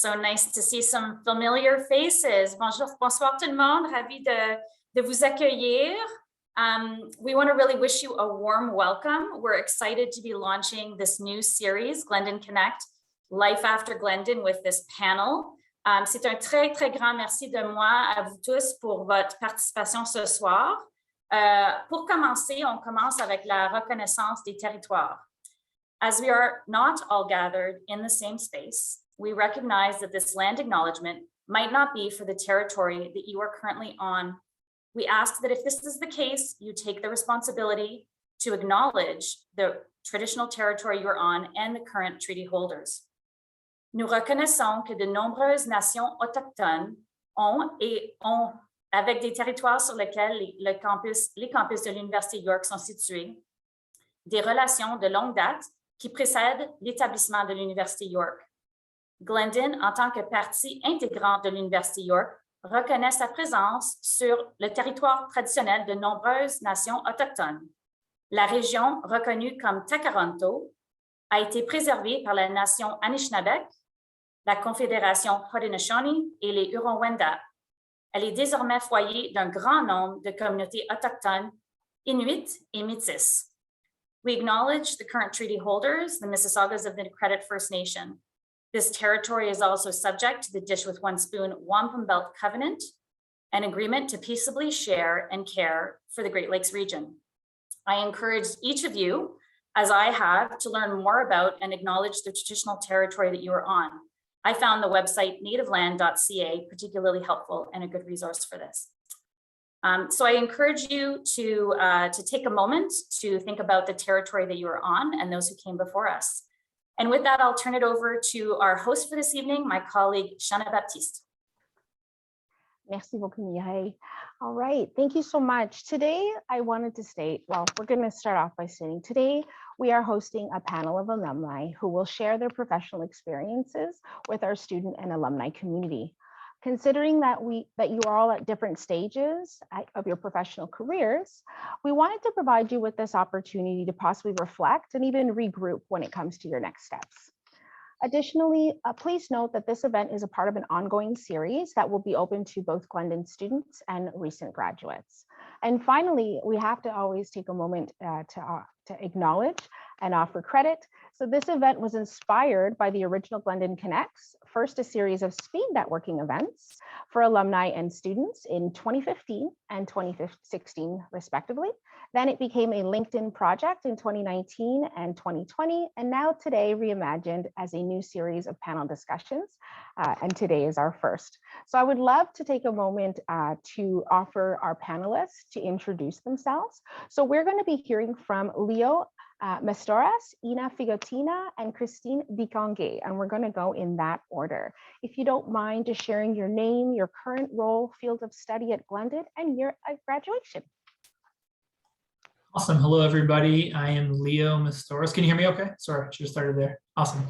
So nice to see some familiar faces. Bonjour, bonsoir tout le monde. Ravi de vous accueillir. We want to really wish you a warm welcome. We're excited to be launching this new series, Glendon Connect, Life After Glendon, with this panel. C'est un très, très grand merci de moi à vous tous pour votre participation ce soir. Pour commencer, on commence avec la reconnaissance des territoires. As we are not all gathered in the same space, we recognize that this land acknowledgement might not be for the territory that you are currently on. We ask that if this is the case, you take the responsibility to acknowledge the traditional territory you're on and the current treaty holders. Nous reconnaissons que de nombreuses nations autochtones ont, avec des territoires sur lesquels les campus de l'Université York sont situés, des relations de longue date qui précèdent l'établissement de l'Université York. Glendon, en tant que partie intégrante de l'Université York, reconnaît sa présence sur le territoire traditionnel de nombreuses nations autochtones. La région, reconnue comme Takaronto, a été préservée par la nation Anishinaabeg, la Confédération Haudenosaunee et les Hurons-Wendat. Elle est désormais foyer d'un grand nombre de communautés autochtones, Inuits et Métis. We acknowledge the current treaty holders, the Mississaugas of the Credit First Nation. This territory is also subject to the Dish with One Spoon Wampum Belt Covenant, an agreement to peaceably share and care for the Great Lakes region. I encourage each of you, as I have, to learn more about and acknowledge the traditional territory that you are on. I found the website nativeland.ca particularly helpful and a good resource for this. So I encourage you to take a moment to think about the territory that you are on and those who came before us. And with that, I'll turn it over to our host for this evening, my colleague, Shana Baptiste. Merci beaucoup, Mireille. All right, thank you so much. Today, I wanted to state, well, we're going to start off by saying today, we are hosting a panel of alumni who will share their professional experiences with our student and alumni community. Considering that you are all at different stages of your professional careers, we wanted to provide you with this opportunity to possibly reflect and even regroup when it comes to your next steps. Additionally, please note that this event is a part of an ongoing series that will be open to both Glendon students and recent graduates. And finally, we have to always take a moment to acknowledge and offer credit. So this event was inspired by the original Glendon Connects, first a series of speed networking events for alumni and students in 2015 and 2016, respectively. Then it became a LinkedIn project in 2019 and 2020, and now today reimagined as a new series of panel discussions, and today is our first. So I would love to take a moment to offer our panelists to introduce themselves. So we're going to be hearing from Leo Mastoras, Ina Figotina, and Christine Dikongué, and we're going to go in that order. If you don't mind just sharing your name, your current role, field of study at Glendon, and your graduation. Awesome. Hello, everybody. I am Leo Mastoras. Can you hear me okay? Sorry, I should have started there. Awesome.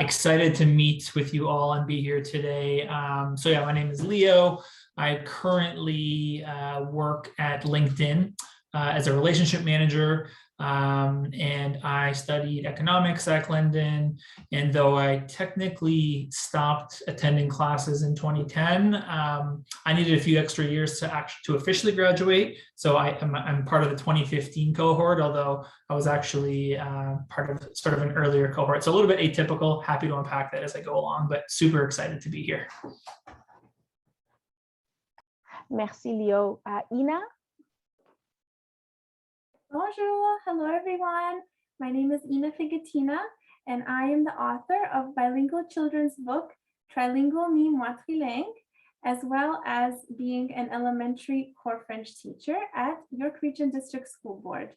Excited to meet with you all and be here today. So yeah, my name is Leo. I currently work at LinkedIn as a relationship manager. And I studied economics at Glendon, and though I technically stopped attending classes in 2010, I needed a few extra years to officially graduate. So I'm part of the 2015 cohort, although I was actually part of sort of an earlier cohort. So a little bit atypical. Happy to unpack that as I go along, but super excited to be here. Merci, Leo. Ina? Bonjour, hello everyone. My name is Ina Figotina, and I am the author of bilingual children's book, Trilingual ni moi trilingue, as well as being an elementary core French teacher at York Region District School Board.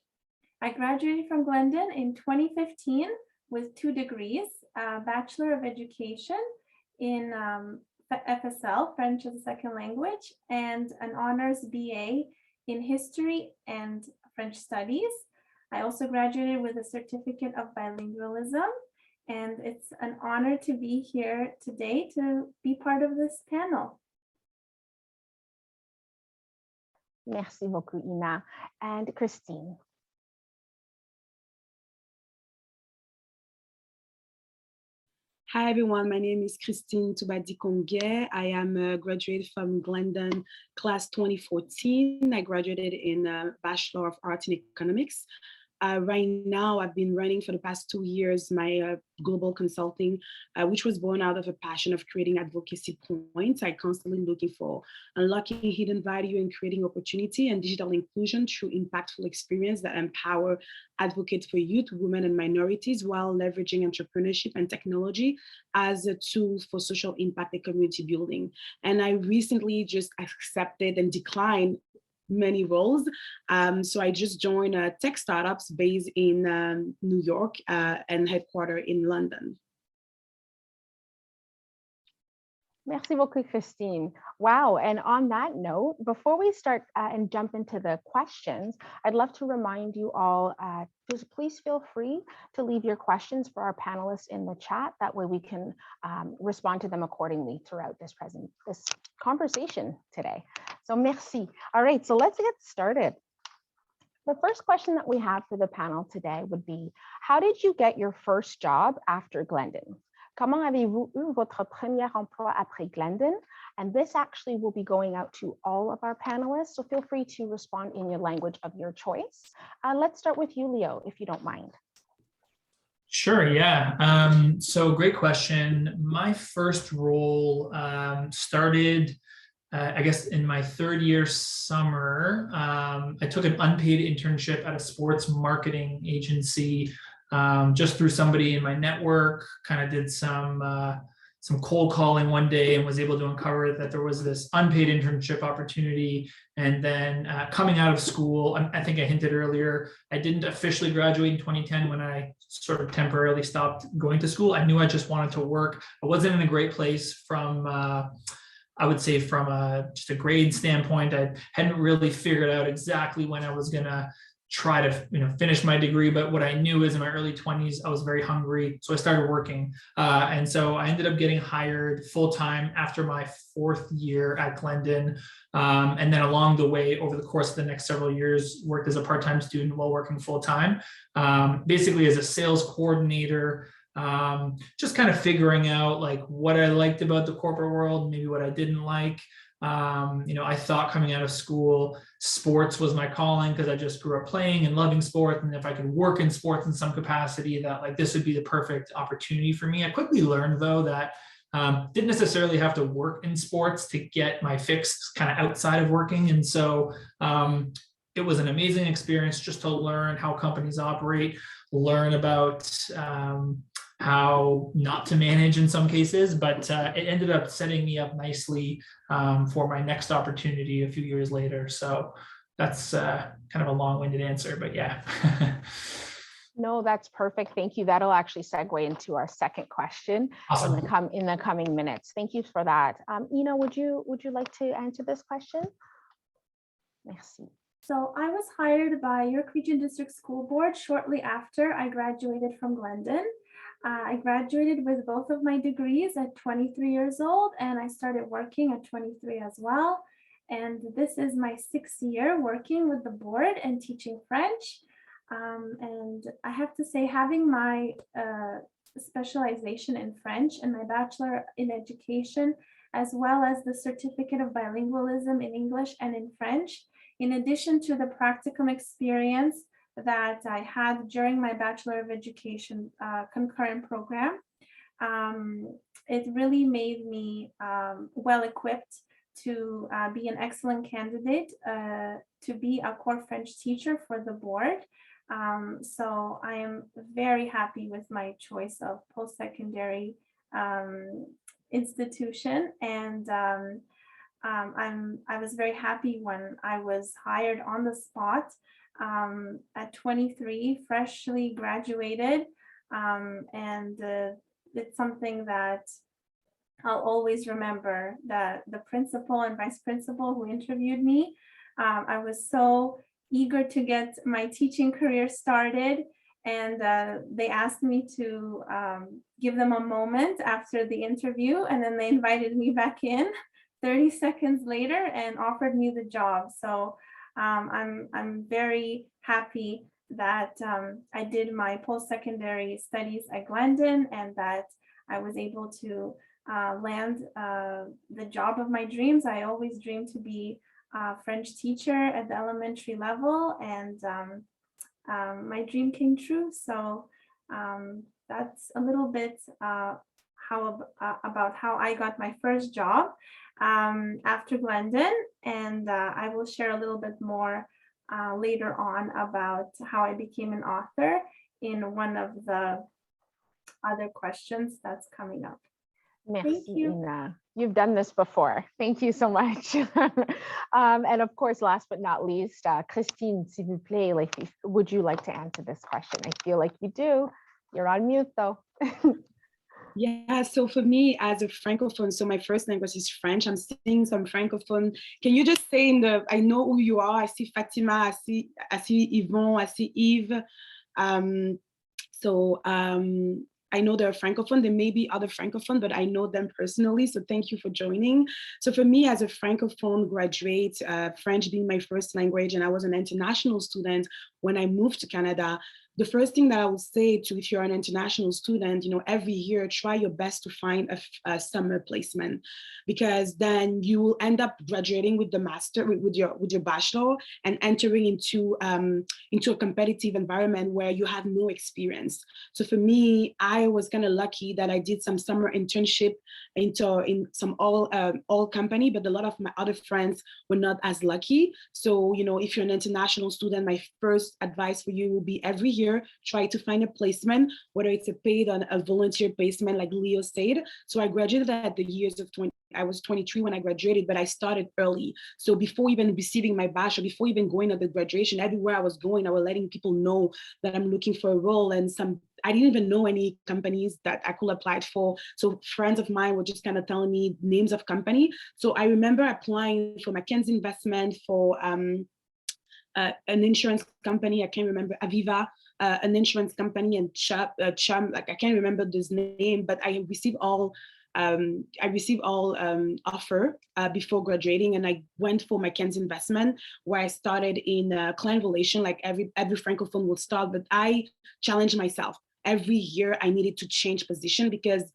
I graduated from Glendon in 2015 with 2 degrees, a Bachelor of Education in FSL, French as a Second Language, and an honors BA in History and French Studies. I also graduated with a certificate of bilingualism, and it's an honor to be here today to be part of this panel. Merci beaucoup, Ina. And Christine. Hi everyone, my name is Christine Dikongué. I am a graduate from Glendon class 2014. I graduated in a Bachelor of Arts in Economics. Right now, I've been running for the past 2 years my global consulting, which was born out of a passion of creating advocacy points. I'm constantly looking for unlocking hidden value and creating opportunity and digital inclusion through impactful experience that empower advocates for youth, women, and minorities while leveraging entrepreneurship and technology as a tool for social impact and community building. And I recently just accepted and declined many roles. So I just joined tech startups based in New York and headquartered in London. Merci beaucoup, Christine. Wow, and on that note, before we start and jump into the questions, I'd love to remind you all, just please feel free to leave your questions for our panelists in the chat. That way we can respond to them accordingly throughout this conversation today. So merci. All right, so let's get started. The first question that we have for the panel today would be, how did you get your first job after Glendon? Comment avez-vous eu votre premier emploi après Glendon? And this actually will be going out to all of our panelists, so feel free to respond in your language of your choice. Let's start with you, Leo, if you don't mind. Sure, yeah. So great question. My first role started, I guess, in my third year summer. I took an unpaid internship at a sports marketing agency just through somebody in my network. Kind of did some cold calling one day and was able to uncover that there was this unpaid internship opportunity. And then coming out of school, I think I hinted earlier, I didn't officially graduate in 2010 when I sort of temporarily stopped going to school. I knew I just wanted to work. I wasn't in a great place from I would say from just a grade standpoint. I hadn't really figured out exactly when I was gonna try to finish my degree, but what I knew is in my early 20s, I was very hungry. So I started working. And so I ended up getting hired full-time after my fourth year at Glendon. And then along the way, over the course of the next several years, worked as a part-time student while working full-time, basically as a sales coordinator, just kind of figuring out like what I liked about the corporate world, maybe what I didn't like. I thought coming out of school, sports was my calling because I just grew up playing and loving sport. And if I could work in sports in some capacity, that like this would be the perfect opportunity for me. I quickly learned though that didn't necessarily have to work in sports to get my fix kind of outside of working. And so it was an amazing experience just to learn how companies operate, learn about how not to manage in some cases, but it ended up setting me up nicely for my next opportunity a few years later. So that's kind of a long-winded answer, but yeah. No, that's perfect. Thank you. That'll actually segue into our second question. Awesome. in the coming minutes. Thank you for that. Ina, would you like to answer this question? Merci. So I was hired by York Region District School Board shortly after I graduated from Glendon. I graduated with both of my degrees at 23 years old, and I started working at 23 as well. And this is my 6th year working with the board and teaching French. And I have to say, having my specialization in French and my bachelor in education, as well as the certificate of bilingualism in English and in French, in addition to the practicum experience that I had during my Bachelor of Education concurrent program, it really made me well equipped to be an excellent candidate to be a core French teacher for the board. So I am very happy with my choice of post-secondary institution, and I was very happy when I was hired on the spot at 23, freshly graduated, and it's something that I'll always remember. That the principal and vice principal who interviewed me, I was so eager to get my teaching career started, and they asked me to give them a moment after the interview, and then they invited me back in 30 seconds later and offered me the job. So I'm very happy that I did my post-secondary studies at Glendon, and that I was able to land the job of my dreams. I always dreamed to be a French teacher at the elementary level, and my dream came true. So that's a little bit about how I got my first job after Glendon, and I will share a little bit more later on about how I became an author in one of the other questions that's coming up. Merci, Thank you. Ina. You've done this before. Thank you so much. And of course, last but not least, Christine, s'il vous plaît, would you like to answer this question? I feel like you do. You're on mute though. Yeah, so for me as a Francophone, so my first language is French. I'm seeing some Francophone. Can you just say I know who you are. I see Fatima, I see Yvon, I see Yves. I know they're Francophone. There may be other Francophone, but I know them personally. So thank you for joining. So for me as a Francophone graduate, French being my first language, and I was an international student when I moved to Canada, the first thing that I would say to, if you're an international student, every year, try your best to find a summer placement, because then you will end up graduating with the master, with your bachelor, and entering into a competitive environment where you have no experience. So for me, I was kind of lucky that I did some summer internship in some all company, but a lot of my other friends were not as lucky. So, if you're an international student, my first advice for you will be every year, try to find a placement, whether it's a paid or a volunteer placement, like Leo said. So I graduated at the years of 20. I was 23 when I graduated, but I started early. So before even receiving my bachelor, before even going to the graduation, everywhere I was going, I was letting people know that I'm looking for a role, and I didn't even know any companies that I could apply for. So friends of mine were just kind of telling me names of company. So I remember applying for McKinsey Investment, for an insurance company. I can't remember, Aviva, an insurance company, and Chum, like I can't remember this name, but I received all offer before graduating, and I went for McKinsey Investment, where I started in client relation, like every Francophone will start. But I challenged myself every year. I needed to change position, because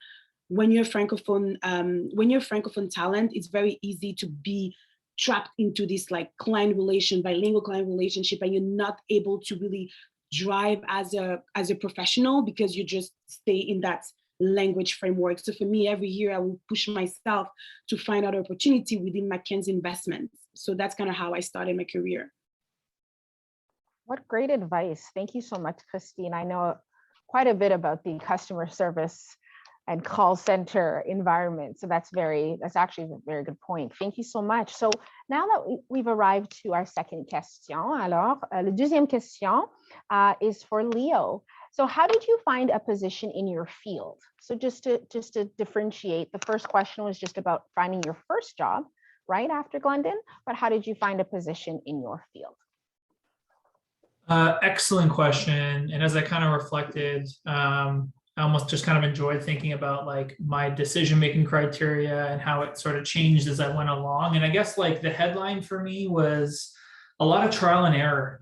when you're Francophone talent, it's very easy to be trapped into this like bilingual client relationship, and you're not able to really drive as a professional, because you just stay in that language framework. So for me, every year I will push myself to find out opportunity within McKinsey Investments. So that's kind of how I started my career. What great advice. Thank you so much, Christine. I know quite a bit about the customer service and call center environment. So that's actually a very good point. Thank you so much. So now that we've arrived to our second question, alors, la deuxième question is for Leo. So how did you find a position in your field? So just to differentiate, the first question was just about finding your first job right after Glendon, but how did you find a position in your field? Excellent question. And as I kind of reflected, I almost just kind of enjoyed thinking about like my decision-making criteria and how it sort of changed as I went along. And I guess like the headline for me was a lot of trial and error.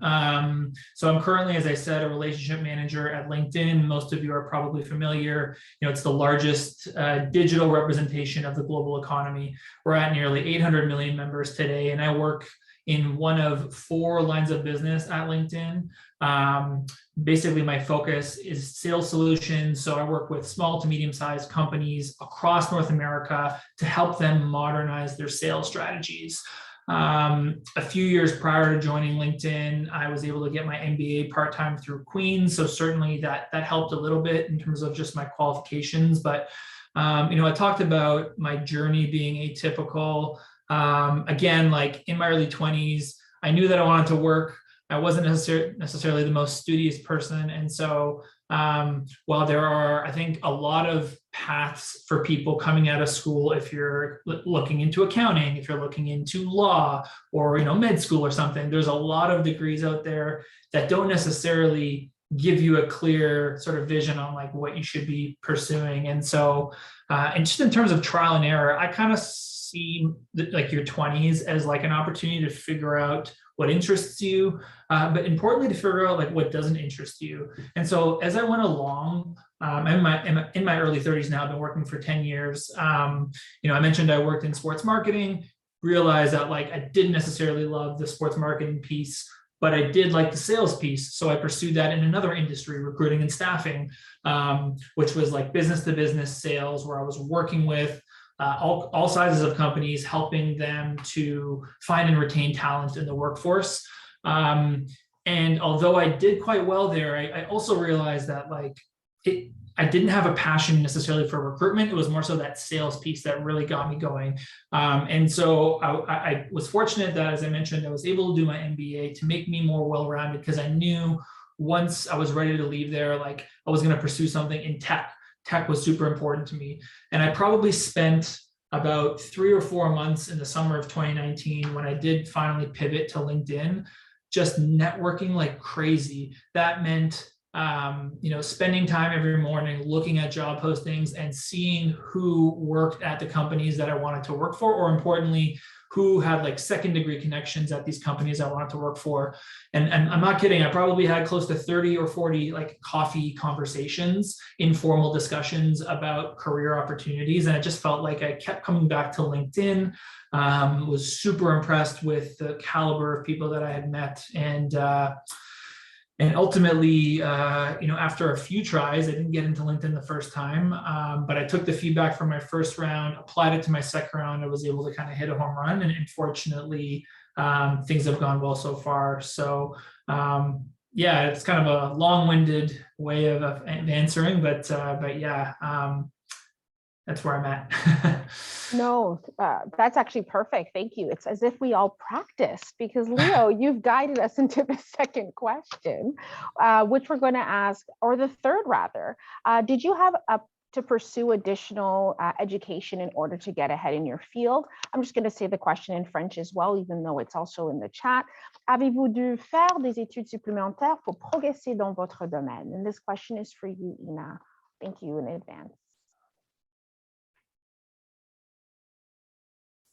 So I'm currently, as I said, a relationship manager at LinkedIn. Most of you are probably familiar. It's the largest digital representation of the global economy. We're at nearly 800 million members today, and I work in one of 4 lines of business at LinkedIn. Basically, my focus is sales solutions. So I work with small to medium-sized companies across North America to help them modernize their sales strategies. A few years prior to joining LinkedIn, I was able to get my MBA part-time through Queen's. So certainly that helped a little bit in terms of just my qualifications. But, I talked about my journey being atypical. Again, like in my early 20s, I knew that I wanted to work. I wasn't necessarily the most studious person. And so while there are, I think, a lot of paths for people coming out of school, if you're looking into accounting, if you're looking into law or, med school or something, there's a lot of degrees out there that don't necessarily give you a clear sort of vision on like what you should be pursuing. And so, and just in terms of trial and error, I kind of see like your 20s as like an opportunity to figure out what interests you, but importantly to figure out like what doesn't interest you. And so as I went along, I'm in my early 30s now. I've been working for 10 years. I mentioned I worked in sports marketing, realized that like I didn't necessarily love the sports marketing piece, but I did like the sales piece. So I pursued that in another industry, recruiting and staffing, which was like business to business sales, where I was working with all sizes of companies, helping them to find and retain talent in the workforce. And although I did quite well there, I also realized that like I didn't have a passion necessarily for recruitment. It was more so that sales piece that really got me going. And so I was fortunate that, as I mentioned, I was able to do my MBA to make me more well-rounded, because I knew once I was ready to leave there, like I was going to pursue something in tech. Tech was super important to me. And I probably spent about 3 or 4 months in the summer of 2019 when I did finally pivot to LinkedIn, just networking like crazy. That meant spending time every morning looking at job postings and seeing who worked at the companies that I wanted to work for, or importantly, who had like second degree connections at these companies I wanted to work for. And I'm not kidding, I probably had close to 30 or 40 like coffee conversations, informal discussions about career opportunities. And it just felt like I kept coming back to LinkedIn, was super impressed with the caliber of people that I had met. And ultimately, after a few tries, I didn't get into LinkedIn the first time, but I took the feedback from my first round, applied it to my second round. I was able to kind of hit a home run, and fortunately, things have gone well so far. So it's kind of a long-winded way of answering, but yeah, that's where I'm at. No, that's actually perfect. Thank you. It's as if we all practiced, because Leo, you've guided us into the second question, which we're going to ask, or the third rather. Did you have to pursue additional education in order to get ahead in your field? I'm just going to say the question in French as well, even though it's also in the chat. Avez-vous dû faire des études supplémentaires pour progresser dans votre domaine? And this question is for you, Ina. Thank you in advance.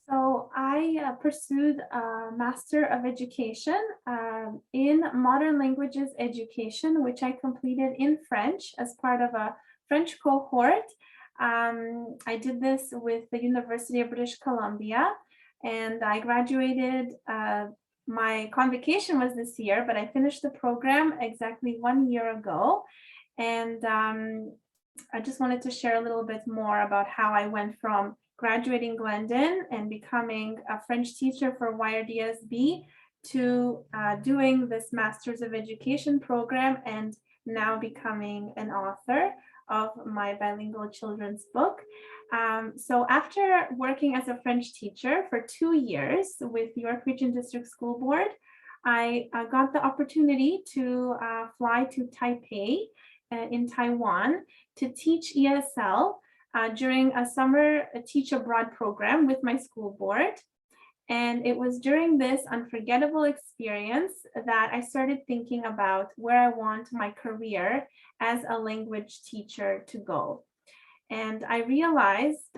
So I pursued a Master of Education in Modern Languages Education, which I completed in French as part of a French cohort. I did this with the University of British Columbia, and I graduated. My convocation was this year, but I finished the program exactly 1 year ago. And I just wanted to share a little bit more about how I went from graduating Glendon and becoming a French teacher for YRDSB to doing this Masters of Education program, and now becoming an author of my bilingual children's book. So after working as a French teacher for 2 years with York Region District School Board, I got the opportunity to fly to Taipei in Taiwan to teach ESL during a summer teach abroad program with my school board. And it was during this unforgettable experience that I started thinking about where I want my career as a language teacher to go. And I realized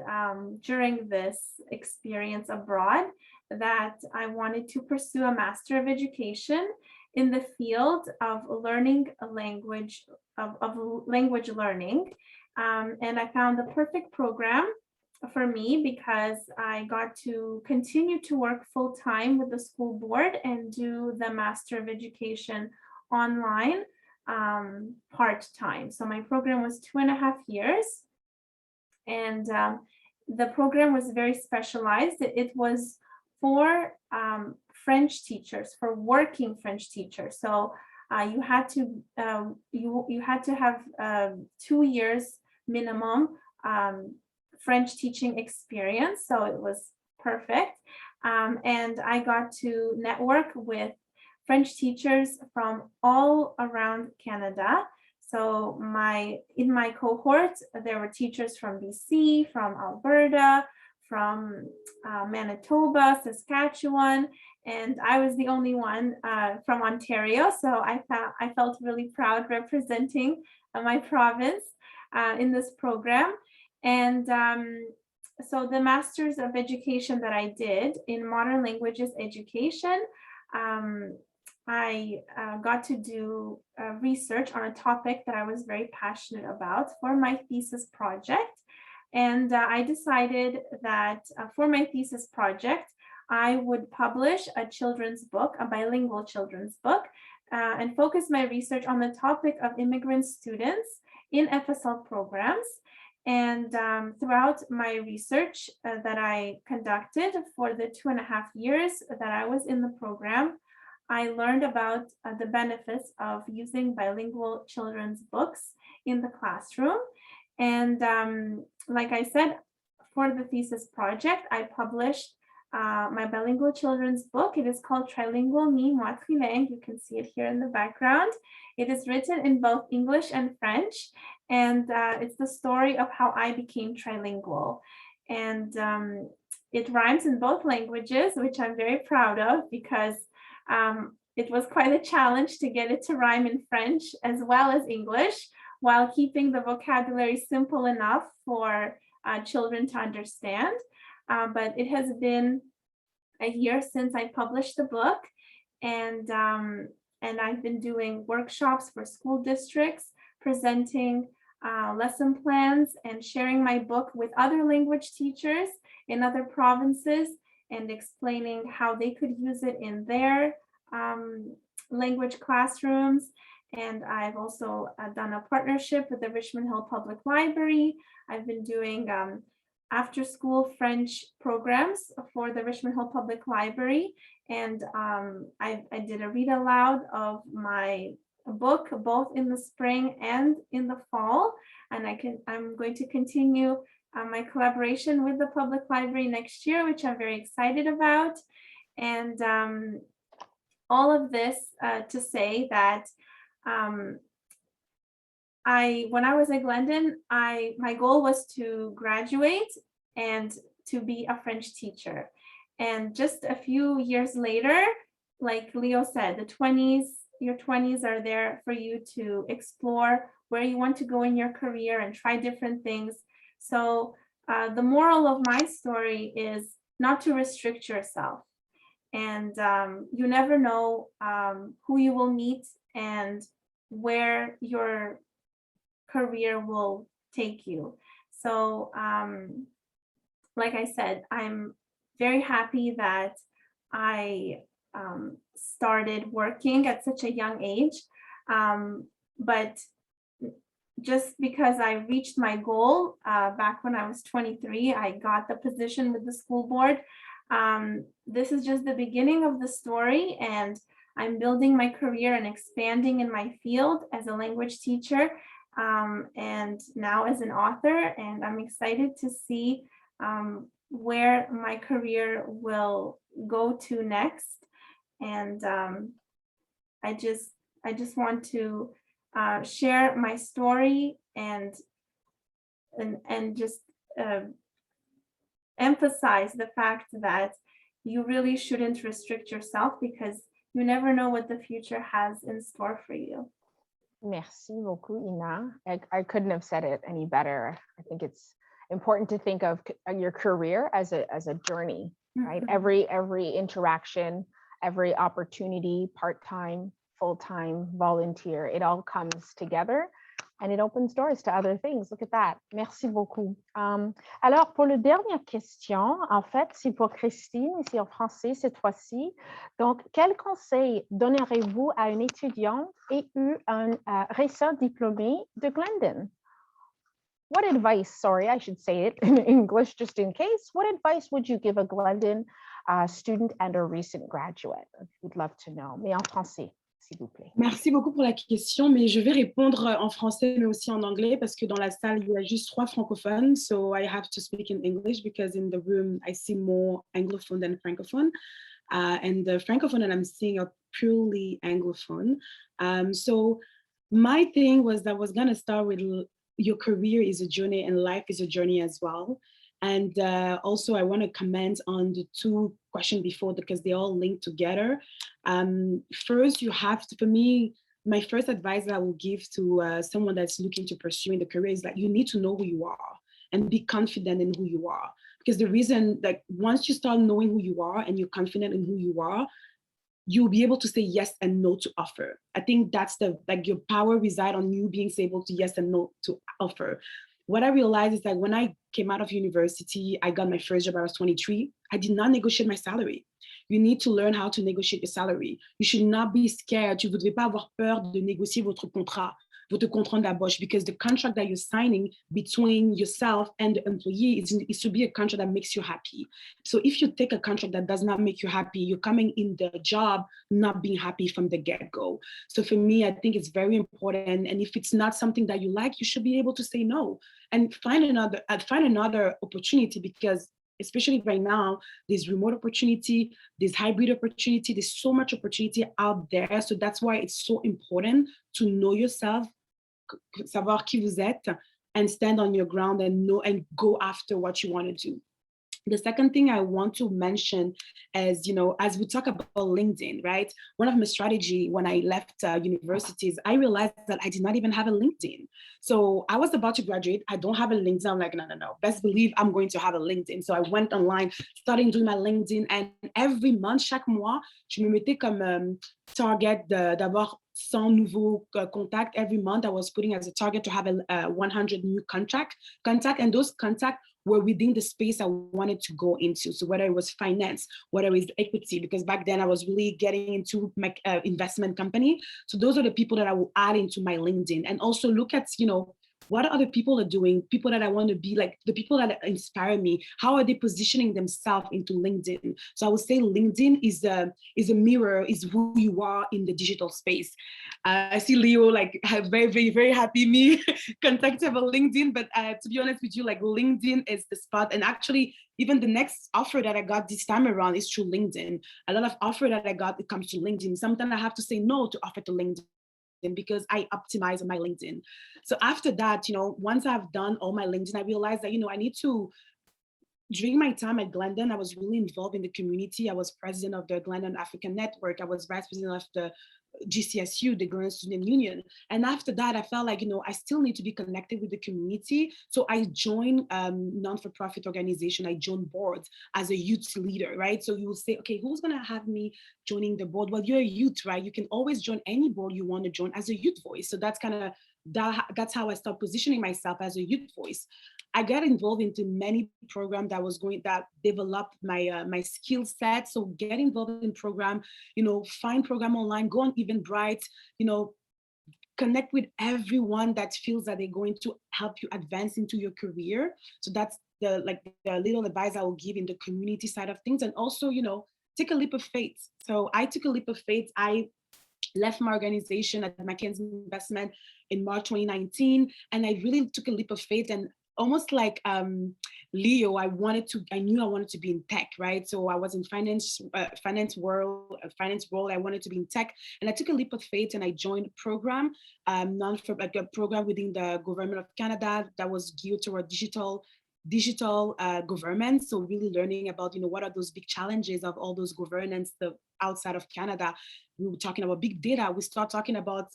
during this experience abroad that I wanted to pursue a Master of Education in the field of learning a language, of language learning. And I found the perfect program for me because I got to continue to work full-time with the school board and do the Master of Education online part-time. So my program was 2.5 years, and the program was very specialized. It was for French teachers, for working French teachers. So you had to have 2 years minimum French teaching experience, so it was perfect. And I got to network with French teachers from all around Canada. So in my cohort, there were teachers from BC, from Alberta, from Manitoba, Saskatchewan, and I was the only one from Ontario. So I felt really proud representing my province in this program. And so the Masters of Education that I did in Modern Languages Education, I got to do research on a topic that I was very passionate about for my thesis project. And I decided that for my thesis project, I would publish a children's book, a bilingual children's book, and focus my research on the topic of immigrant students in FSL programs. And throughout my research that I conducted for the 2.5 years that I was in the program, I learned about the benefits of using bilingual children's books in the classroom. And like I said, for the thesis project, I published my bilingual children's book. It is called Trilingual Me, moi trilingue. You can see it here in the background. It is written in both English and French, and it's the story of how I became trilingual. And it rhymes in both languages, which I'm very proud of, because it was quite a challenge to get it to rhyme in French as well as English, while keeping the vocabulary simple enough for children to understand. But it has been a year since I published the book, and I've been doing workshops for school districts, presenting lesson plans and sharing my book with other language teachers in other provinces and explaining how they could use it in their language classrooms. And I've also done a partnership with the Richmond Hill Public Library. I've been doing after-school French programs for the Richmond Hill Public Library. And I did a read aloud of my book, both in the spring and in the fall. And I'm going to continue my collaboration with the public library next year, which I'm very excited about. And all of this to say that when I was at Glendon, my goal was to graduate and to be a French teacher. And just a few years later, like Leo said, your 20s are there for you to explore where you want to go in your career and try different things. So the moral of my story is not to restrict yourself. And you never know who you will meet and where your career will take you. So like I said, I'm very happy that I started working at such a young age. But just because I reached my goal back when I was 23, I got the position with the school board. This is just the beginning of the story, and I'm building my career and expanding in my field as a language teacher, and now as an author, and I'm excited to see where my career will go to next. And I just want to share my story and just emphasize the fact that you really shouldn't restrict yourself, because you never know what the future has in store for you. Merci beaucoup, Ina. I couldn't have said it any better. I think it's important to think of your career as a journey, right? Mm-hmm. Every interaction, every opportunity, part-time, full-time, volunteer, it all comes together and it opens doors to other things. Look at that. Merci beaucoup. Alors, pour la dernière question, en fait, c'est pour Christine, ici en français cette fois-ci. Donc, quel conseil donnerez-vous à une étudiante et un récent diplômé de Glendon? What advice, sorry, I should say it in English just in case, what advice would you give a Glendon student and a recent graduate? We'd love to know, mais en français. S'il vous plaît. Merci beaucoup pour la question, mais je vais répondre en français, mais aussi en anglais, parce que dans la salle, il y a juste 3 francophones, so I have to speak in English, because in the room, I see more Anglophone than Francophone, and the Francophone that I'm seeing are purely Anglophone. So my thing was that I was going to start with your career is a journey and life is a journey as well. And also, I want to comment on the 2 questions before, because they all link together. First, you have to, for me, my first advice that I will give to someone that's looking to pursue in the career is that you need to know who you are and be confident in who you are. Because the reason, like, once you start knowing who you are and you're confident in who you are, you'll be able to say yes and no to offer. I think that's your power reside on you being able to yes and no to offer. What I realized is that when I came out of university, I got my first job, I was 23. I did not negotiate my salary. You need to learn how to negotiate your salary. You should not be scared. Tu ne devez pas avoir peur de négocier votre contrat d'embauche, because the contract that you're signing between yourself and the employee is to be a contract that makes you happy. So if you take a contract that does not make you happy, you're coming in the job not being happy from the get-go. So for me, I think it's very important. And if it's not something that you like, you should be able to say no and find another opportunity, because especially right now, there's remote opportunity, there's hybrid opportunity, there's so much opportunity out there. So that's why it's so important to know yourself, savoir qui vous êtes, and stand on your ground and know and go after what you want to do. The second thing I want to mention is, as we talk about LinkedIn, right? One of my strategy when I left universities, I realized that I did not even have a LinkedIn. So I was about to graduate. I don't have a LinkedIn. I'm like, no. Best believe I'm going to have a LinkedIn. So I went online, starting doing my LinkedIn, and every month, chaque mois, je me mettais comme target d'avoir 100 nouveaux contacts every month. I was putting as a target to have 100 new contact, and those contacts were within the space I wanted to go into. So whether it was finance, whether it was equity, because back then I was really getting into my investment company. So those are the people that I will add into my LinkedIn, and also look at, what other people are doing, people that I want to be like, the people that inspire me, how are they positioning themselves into LinkedIn? So I would say LinkedIn is a mirror, is who you are in the digital space. I see Leo like very, very, very happy me contacted about LinkedIn, but to be honest with you, like LinkedIn is the spot. And actually, even the next offer that I got this time around is through LinkedIn. A lot of offer that I got, it comes to LinkedIn. Sometimes I have to say no to offer to LinkedIn, because I optimize on my LinkedIn. So after that, once I've done all my LinkedIn, I realized that, I need to, during my time at Glendon, I was really involved in the community. I was president of the Glendon African Network. I was vice president of the GCSU, the Glendon Student Union. And after that, I felt like, I still need to be connected with the community. So I joined non-for-profit organization. I joined boards as a youth leader, right? So you will say, okay, who's going to have me joining the board? Well, you're a youth, right? You can always join any board you want to join as a youth voice. So that's that's how I start positioning myself as a youth voice. I got involved into many programs that developed my skill set. So get involved in program, find program online, go on Eventbrite, connect with everyone that feels that they're going to help you advance into your career. So that's the little advice I will give in the community side of things. And also, take a leap of faith. So I took a leap of faith. I left my organization at McKinsey Investment in March 2019, and I really took a leap of faith. And almost like Leo, I knew I wanted to be in tech, right? So I was in finance world. I wanted to be in tech, and I took a leap of faith and I joined a program, a program within the government of Canada that was geared toward digital government. So really learning about, what are those big challenges of all those governance outside of Canada. We were talking about big data. We start talking about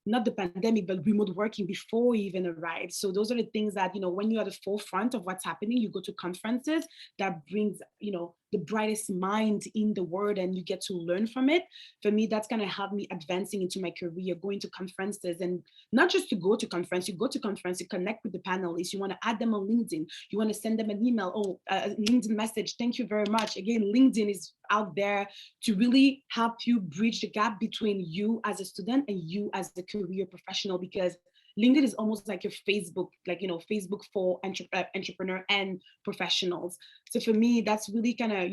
not the pandemic, but remote working before we even arrived. So those are the things that, when you're at the forefront of what's happening, you go to conferences that brings, the brightest mind in the world, and you get to learn from it. For me, that's going to help me advancing into my career, going to conferences, and not just to go to conference, you go to conference, you connect with the panelists, you want to add them on LinkedIn, you want to send them an email, a LinkedIn message, thank you very much. Again, LinkedIn is out there to really help you bridge the gap between you as a student and you as the career professional, because LinkedIn is almost like your Facebook, Facebook for entrepreneur and professionals. So for me, that's really kind of,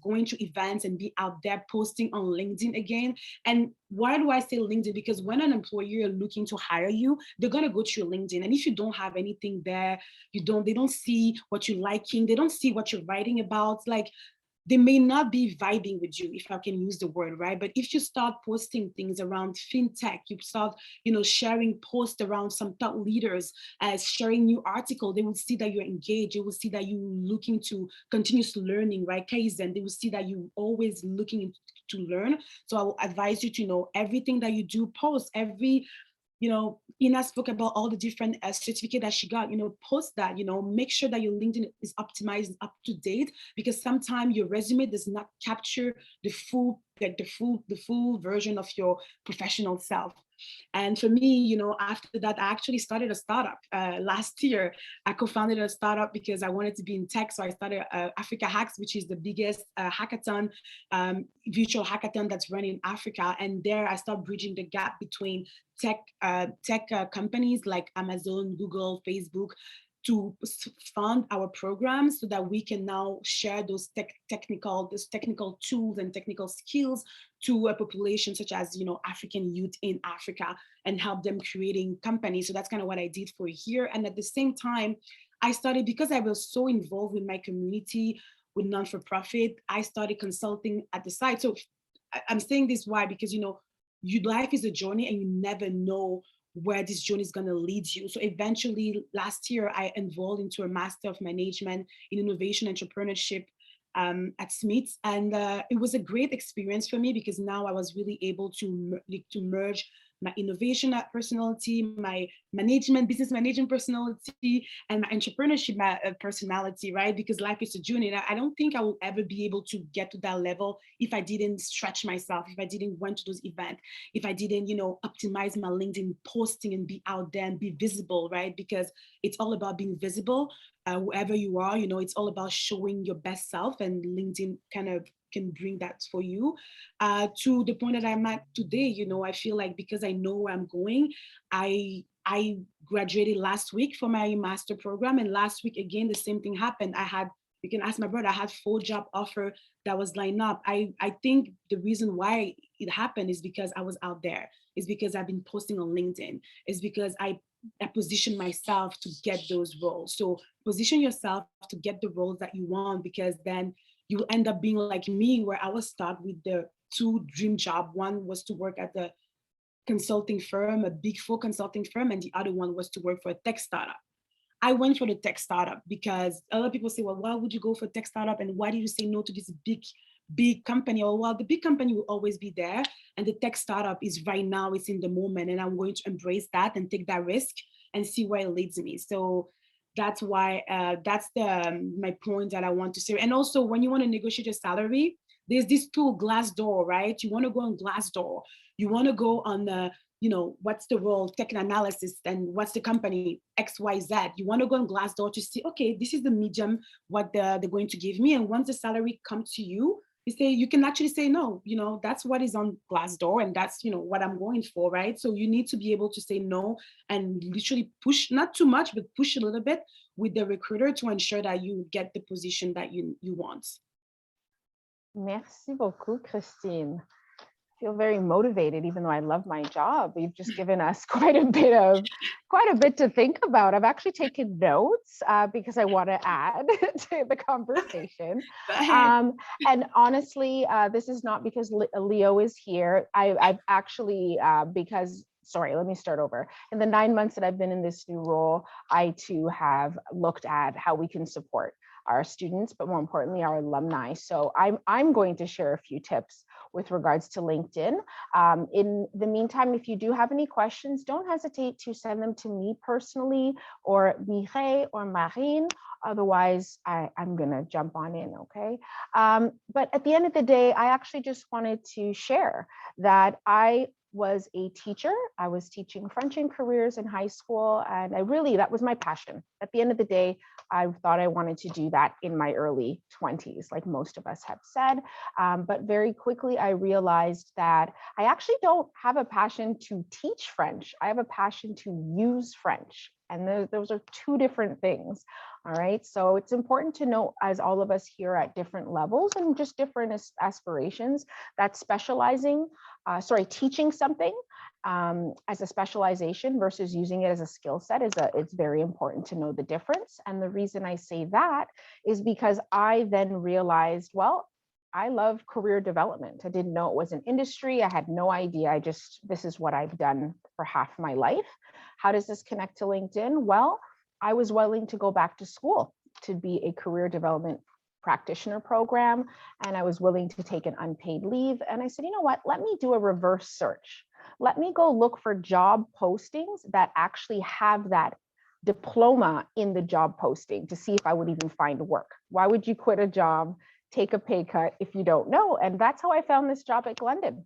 going to events and be out there posting on LinkedIn again. And why do I say LinkedIn? Because when an employer is looking to hire you, they're going to go to your LinkedIn. And if you don't have anything there, they don't see what you're liking, they don't see what you're writing about. They may not be vibing with you, if I can use the word, right? But if you start posting things around fintech, you start, sharing posts around some thought leaders, sharing new articles, they will see that you're engaged. They will see that you're looking to continuous learning, right? Kaizen, they will see that you're always looking to learn. So I will advise you to, everything that you do, post every, Ina spoke about all the different certificates that she got, post that, make sure that your LinkedIn is optimized and up to date, because sometimes your resume does not capture the full like the full version of your professional self. And for me, after that, I actually started a startup last year. I co-founded a startup because I wanted to be in tech. So I started Africa Hacks, which is the biggest hackathon, virtual hackathon that's run in Africa. And there I started bridging the gap between tech companies like Amazon, Google, Facebook, to fund our programs so that we can now share those technical tools and technical skills to a population such as, African youth in Africa, and help them creating companies. So that's kind of what I did for a year. And at the same time, I started, because I was so involved with my community, with non-for-profit, I started consulting at the side. So I'm saying this why? Because, life is a journey and you never know where this journey is going to lead you. So eventually last year, I enrolled into a Master of Management in Innovation Entrepreneurship at Smith's. And it was a great experience for me, because now I was really able to merge my innovation personality, my business management personality, and my entrepreneurship personality, right? Because life is a journey. And I don't think I will ever be able to get to that level if I didn't stretch myself, if I didn't went to those events, if I didn't, optimize my LinkedIn posting and be out there and be visible, right? Because it's all about being visible. Wherever you are, it's all about showing your best self, and LinkedIn kind of can bring that for you to the point that I'm at today. I feel like, because I know where I'm going, I graduated last week for my master program, and last week again the same thing happened. You can ask my brother, I had 4 job offer that was lined up. I think the reason why it happened is because I was out there. It's because I've been posting on LinkedIn. It's because I position myself to get those roles. So position yourself to get the roles that you want, because then you will end up being like me, where I was stuck with the 2 dream job. One was to work at a consulting firm, a Big 4 consulting firm, and the other one was to work for a tech startup. I went for the tech startup because a lot of people say, well, why would you go for a tech startup? And why did you say no to this big company? Or, well, the big company will always be there. And the tech startup is right now, it's in the moment. And I'm going to embrace that and take that risk and see where it leads me. So that's why, that's my point that I want to say. And also, when you want to negotiate your salary, there's this tool, Glassdoor, right? You want to go on Glassdoor. You want to go on the, what's the role, tech analysis, and what's the company, XYZ. You want to go on Glassdoor to see, okay, this is the medium, what they're going to give me. And once the salary comes to you, you can actually say no, that's what is on Glassdoor, and that's, what I'm going for, right? So you need to be able to say no and literally push, not too much, but push a little bit with the recruiter to ensure that you get the position that you want. Merci beaucoup, Christine. I feel very motivated, even though I love my job. You've just given us quite a bit to think about. I've actually taken notes because I want to add to the conversation. And honestly, this is not because Leo is here. I've actually, sorry, let me start over. In the 9 months that I've been in this new role, I too have looked at how we can support our students, but more importantly, our alumni. So I'm going to share a few tips with regards to LinkedIn. In the meantime, if you do have any questions, don't hesitate to send them to me personally, or Mireille or Marine. Otherwise, I'm gonna jump on in, okay? But at the end of the day, I actually just wanted to share that I was a teacher. I was teaching French and careers in high school, and that was my passion. At the end of the day, I thought I wanted to do that in my early 20s, like most of us have said. But very quickly, I realized that I actually don't have a passion to teach French. I have a passion to use French. And those are 2 different things. All right. So it's important to know, as all of us here at different levels and just different aspirations, that teaching something as a specialization versus using it as a skill set it's very important to know the difference. And the reason I say that is because I then realized, well, I love career development. I didn't know it was an industry. I had no idea. This is what I've done for half my life. How does this connect to LinkedIn? Well, I was willing to go back to school to be a career development practitioner program, and I was willing to take an unpaid leave. And I said, you know what, let me do a reverse search. Let me go look for job postings that actually have that diploma in the job posting to see if I would even find work. Why would you quit a job take a pay cut if you don't know. And that's how I found this job at Glendon.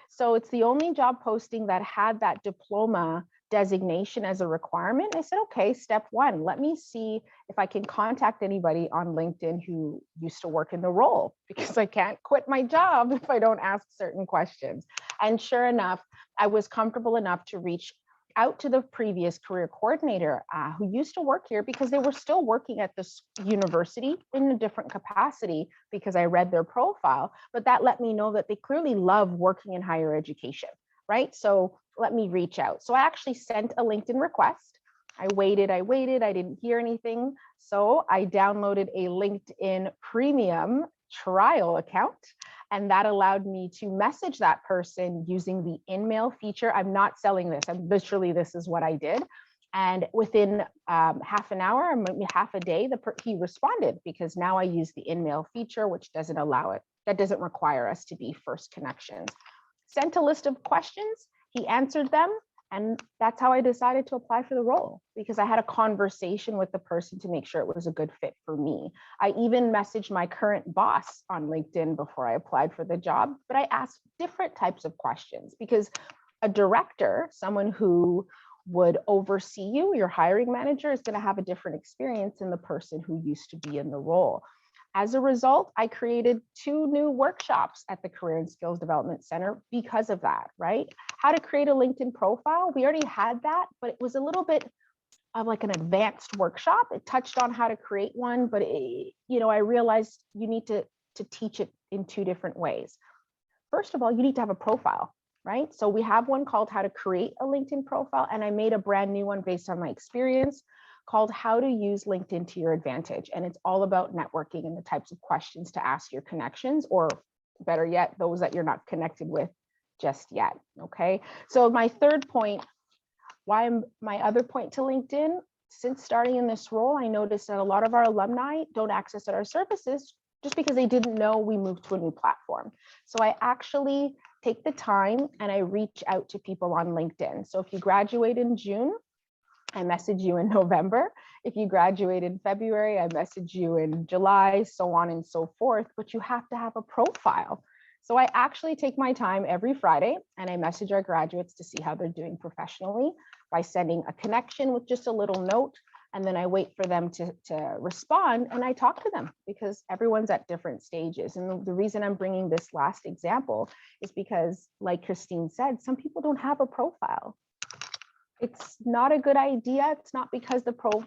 So it's the only job posting that had that diploma designation as a requirement. I said, okay, step one, let me see if I can contact anybody on LinkedIn who used to work in the role, because I can't quit my job if I don't ask certain questions. And sure enough, I was comfortable enough to reach out to the previous career coordinator who used to work here, because they were still working at this university in a different capacity, because I read their profile, but that let me know that they clearly love working in higher education, right? So let me reach out. So I actually sent a LinkedIn request. I waited, I didn't hear anything. So I downloaded a LinkedIn premium trial account, and that allowed me to message that person using the in-mail feature. I'm not selling this. I'm literally, this is what I did. And within half an hour, or maybe half a day, he responded, because now I use the in-mail feature, which doesn't allow it. That doesn't require us to be first connections. Sent a list of questions. He answered them. And that's how I decided to apply for the role, because I had a conversation with the person to make sure it was a good fit for me. I even messaged my current boss on LinkedIn before I applied for the job, but I asked different types of questions, because a director, someone who would oversee you, your hiring manager, is going to have a different experience than the person who used to be in the role. As a result, I created 2 new workshops at the Career and Skills Development Center because of that, right? How to create a LinkedIn profile. We already had that, but it was a little bit of like an advanced workshop. It touched on how to create one, but I realized you need to teach it in 2 different ways. First of all, you need to have a profile, right? So we have one called How to Create a LinkedIn Profile, and I made a brand new one based on my experience called How to Use LinkedIn to Your Advantage. And it's all about networking and the types of questions to ask your connections, or better yet, those that you're not connected with just yet, okay? So my third point, my other point to LinkedIn, since starting in this role, I noticed that a lot of our alumni don't access our services just because they didn't know we moved to a new platform. So I actually take the time and I reach out to people on LinkedIn. So if you graduate in June, I message you in November. If you graduate in February, I message you in July, so on and so forth, but you have to have a profile. So I actually take my time every Friday and I message our graduates to see how they're doing professionally by sending a connection with just a little note. And then I wait for them to respond, and I talk to them, because everyone's at different stages. And the reason I'm bringing this last example is because, like Christine said, some people don't have a profile. It's not a good idea. It's not because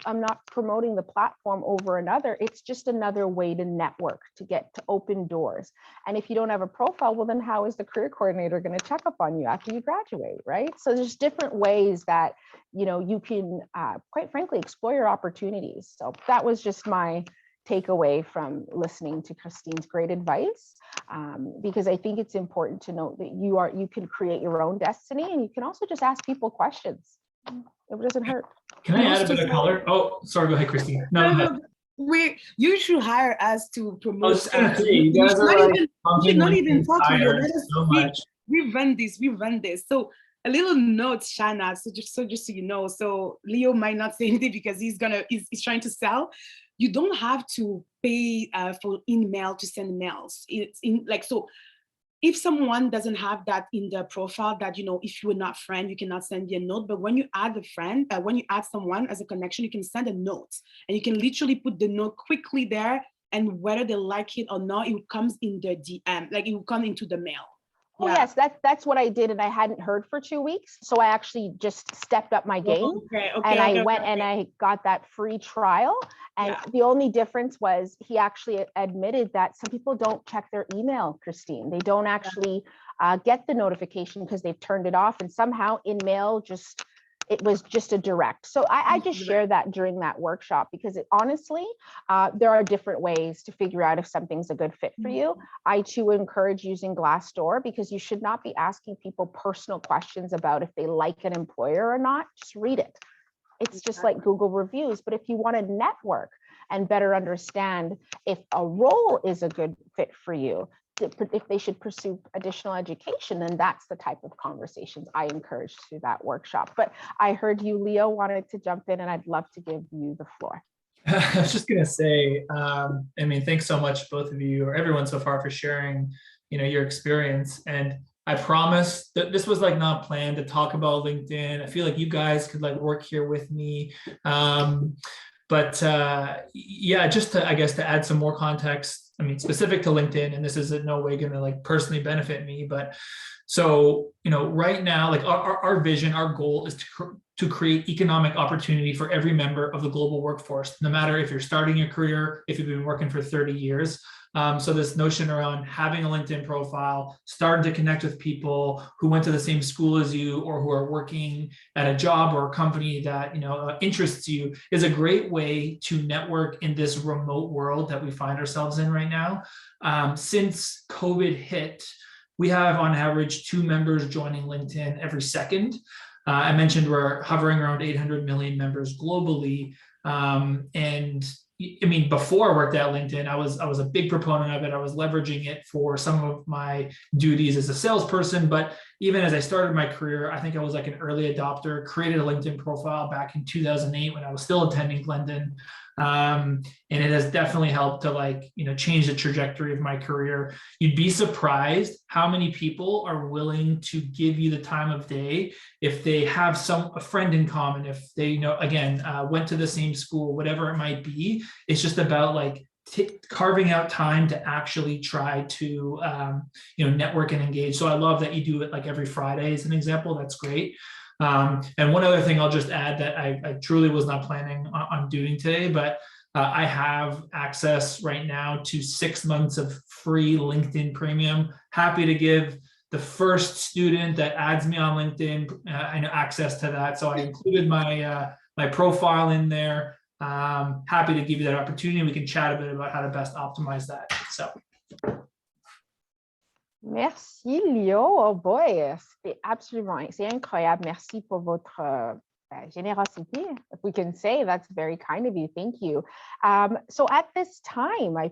I'm not promoting the platform over another. It's just another way to network, to get to open doors. And if you don't have a profile, well, then how is the career coordinator going to check up on you after you graduate, right? So there's different ways that, you can, quite frankly, explore your opportunities. So that was just my takeaway from listening to Christine's great advice, because I think it's important to note that you can create your own destiny, and you can also just ask people questions. It doesn't hurt. Can I add a bit of color? Oh, sorry, go ahead, Christine. No. You should hire us to promote. I was just gonna say, you guys are not even talk to you. So much. We run this. So a little note, Shanna. So just so you know. So Leo might not say anything because he's trying to sell. You don't have to pay for email to send mails. It's in so. If someone doesn't have that in their profile, that, if you are not friend, you cannot send a note. But when you add a friend, when you add someone as a connection, you can send a note, and you can literally put the note quickly there. And whether they like it or not, it comes in the DM, it will come into the mail. Oh, yes, that's what I did, and I hadn't heard for 2 weeks, so I actually just stepped up my game, and I went and I got that free trial, and the only difference was he actually admitted that some people don't check their email, Christine. They don't actually get the notification because they've turned it off, and somehow in mail it was just a direct. So I just shared that during that workshop, because honestly, there are different ways to figure out if something's a good fit for you. I too encourage using Glassdoor, because you should not be asking people personal questions about if they like an employer or not. Just read it. It's just like Google reviews. But if you want to network and better understand if a role is a good fit for you, if they should pursue additional education, then that's the type of conversations I encourage through that workshop. But I heard you, Leo, wanted to jump in, and I'd love to give you the floor. I was just gonna say, I mean, thanks so much, both of you or everyone so far for sharing, your experience. And I promise that this was like not planned to talk about LinkedIn. I feel like you guys could like work here with me. But yeah, just to, I guess, to add some more context, I mean, specific to LinkedIn, and this is in no way going to like personally benefit me, but so, right now, like our vision, our goal is to create economic opportunity for every member of the global workforce, no matter if you're starting your career, if you've been working for 30 years. So this notion around having a LinkedIn profile, starting to connect with people who went to the same school as you or who are working at a job or a company that interests you is a great way to network in this remote world that we find ourselves in right now. Since COVID hit, we have on average 2 members joining LinkedIn every second. I mentioned we're hovering around 800 million members globally. And I mean, before I worked at LinkedIn, I was a big proponent of it. I was leveraging it for some of my duties as a salesperson. But even as I started my career, I think I was like an early adopter, created a LinkedIn profile back in 2008 when I was still attending Glendon. And it has definitely helped to change the trajectory of my career. You'd be surprised how many people are willing to give you the time of day if they have a friend in common, if they went to the same school, whatever it might be. It's just about carving out time to actually try to network and engage. So I love that you do it like every Friday as an example. That's great. And one other thing I'll just add that I truly was not planning on doing today, but I have access right now to 6 months of free LinkedIn Premium. Happy to give the first student that adds me on LinkedIn access to that. So I included my profile in there. Happy to give you that opportunity. We can chat a bit about how to best optimize that. So. Merci, Leo. Oh boy, c'est incroyable. Merci pour votre générosité. If we can say, that's very kind of you. Thank you. So at this time, I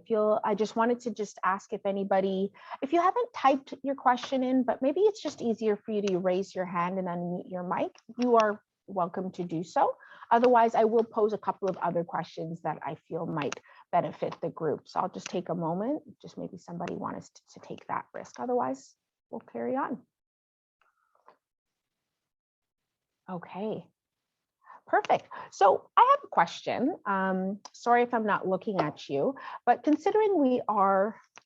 just wanted to ask if you haven't typed your question in, but maybe it's just easier for you to raise your hand and unmute your mic. You are welcome to do so. Otherwise, I will pose a couple of other questions that I feel might benefit the group. So I'll just take a moment, just maybe somebody wants to take that risk. Otherwise, we'll carry on. Okay, perfect. So I have a question. Sorry if I'm not looking at you, but considering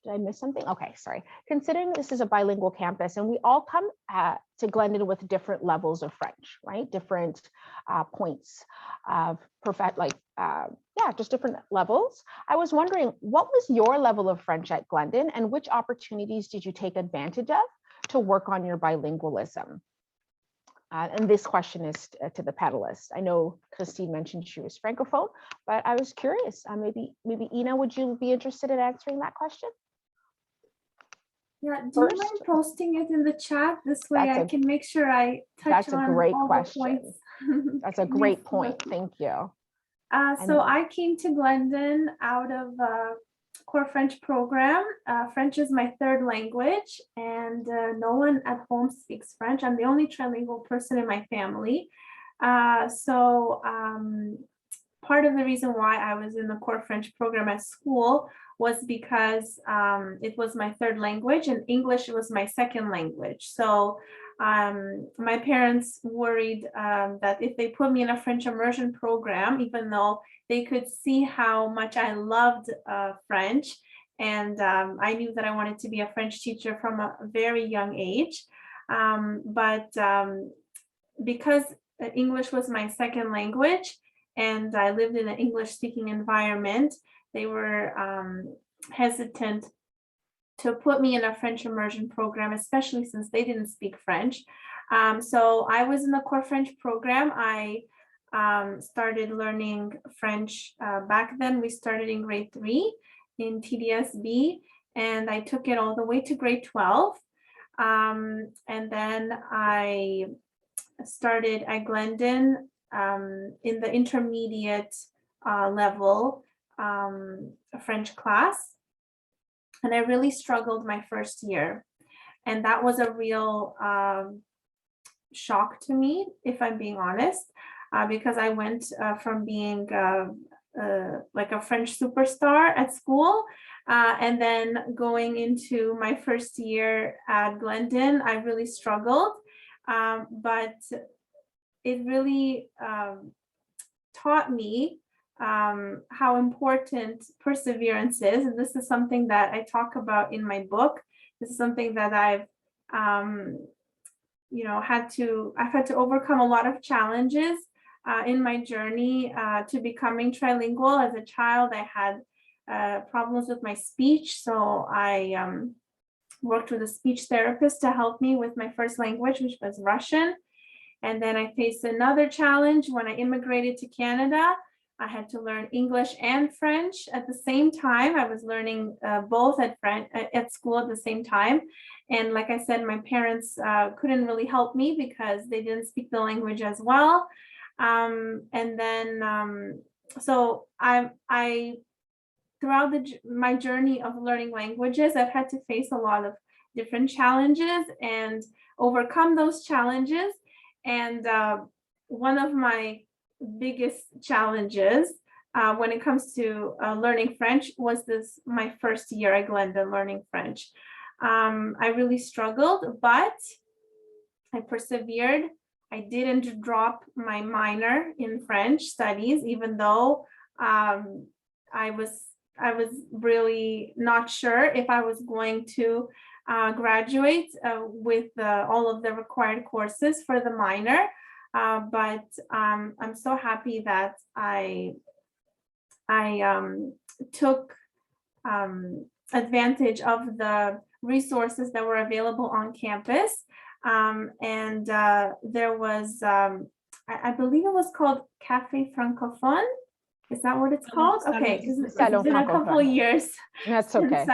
did I miss something? Okay, sorry. Considering this is a bilingual campus and we all come to Glendon with different levels of French, right? Different points of just different levels. I was wondering, what was your level of French at Glendon and which opportunities did you take advantage of to work on your bilingualism? And this question is to the panelists. I know Christine mentioned she was Francophone, but I was curious, maybe Ina, would you be interested in answering that question? Yeah, do you mind posting it in the chat? This way I can make sure I touch on all the points. That's a great point. Thank you. So I came to Glendon out of a core French program. French is my 3rd language, and no one at home speaks French. I'm the only trilingual person in my family. So part of the reason why I was in the core French program at school was because it was my 3rd language and English was my 2nd language. So my parents worried that if they put me in a French immersion program, even though they could see how much I loved French, and I knew that I wanted to be a French teacher from a very young age. But because English was my 2nd language and I lived in an English-speaking environment, they were hesitant to put me in a French immersion program, especially since they didn't speak French. So I was in the core French program. I started learning French back then. We started in grade 3 in TDSB, and I took it all the way to grade 12. And then I started at Glendon in the intermediate level French class. And I really struggled my first year. And that was a real shock to me, if I'm being honest, because I went from being like a French superstar at school. And then going into my first year at Glendon, I really struggled, but it really taught me how important perseverance is. And this is something that I talk about in my book. This is something that I've had to overcome a lot of challenges in my journey to becoming trilingual. As a child, I had problems with my speech, so I worked with a speech therapist to help me with my first language, which was Russian. And then I faced another challenge when I immigrated to Canada. I had to learn English and French at the same time. I was learning both at school at the same time. And like I said, my parents couldn't really help me because they didn't speak the language as well. So I throughout my journey of learning languages, I've had to face a lot of different challenges and overcome those challenges. And one of my biggest challenges when it comes to learning French was my first year at Glendon learning French. I really struggled, but I persevered. I didn't drop my minor in French studies, even though I was really not sure if I was going to graduate with all of the required courses for the minor. But I'm so happy that I took advantage of the resources that were available on campus. And there was, I believe it was called Café Francophone. Is that what it's called? Okay, because it's been a couple of years. That's okay.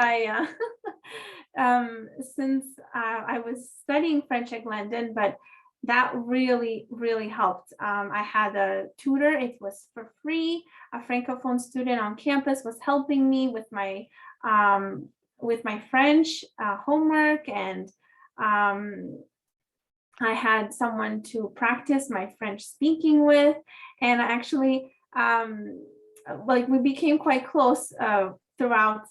Since I was studying French at Glendon, but that really, really helped. I had a tutor. It was for free. A Francophone student on campus was helping me with my French homework, and I had someone to practice my French speaking with. And I actually, we became quite close throughout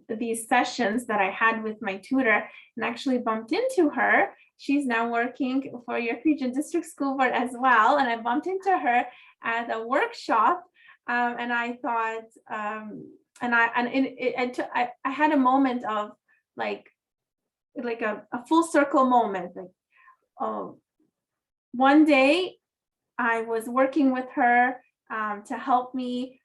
these sessions that I had with my tutor, and actually bumped into her. She's now working for your Region District School Board as well. And I bumped into her at a workshop, and I thought, I had a moment of like a full circle moment. One day I was working with her to help me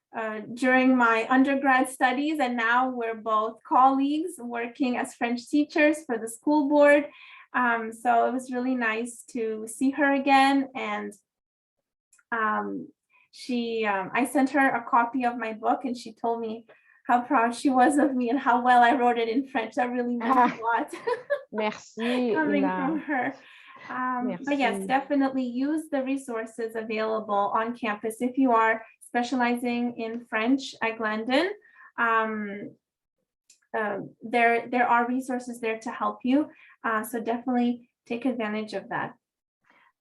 during my undergrad studies, and now we're both colleagues working as French teachers for the school board. So it was really nice to see her again, and I sent her a copy of my book, and she told me how proud she was of me and how well I wrote it in French. That really meant a lot. Merci. Coming from her. But yes, definitely use the resources available on campus if you are specializing in French at Glendon. There are resources there to help you. So definitely take advantage of that.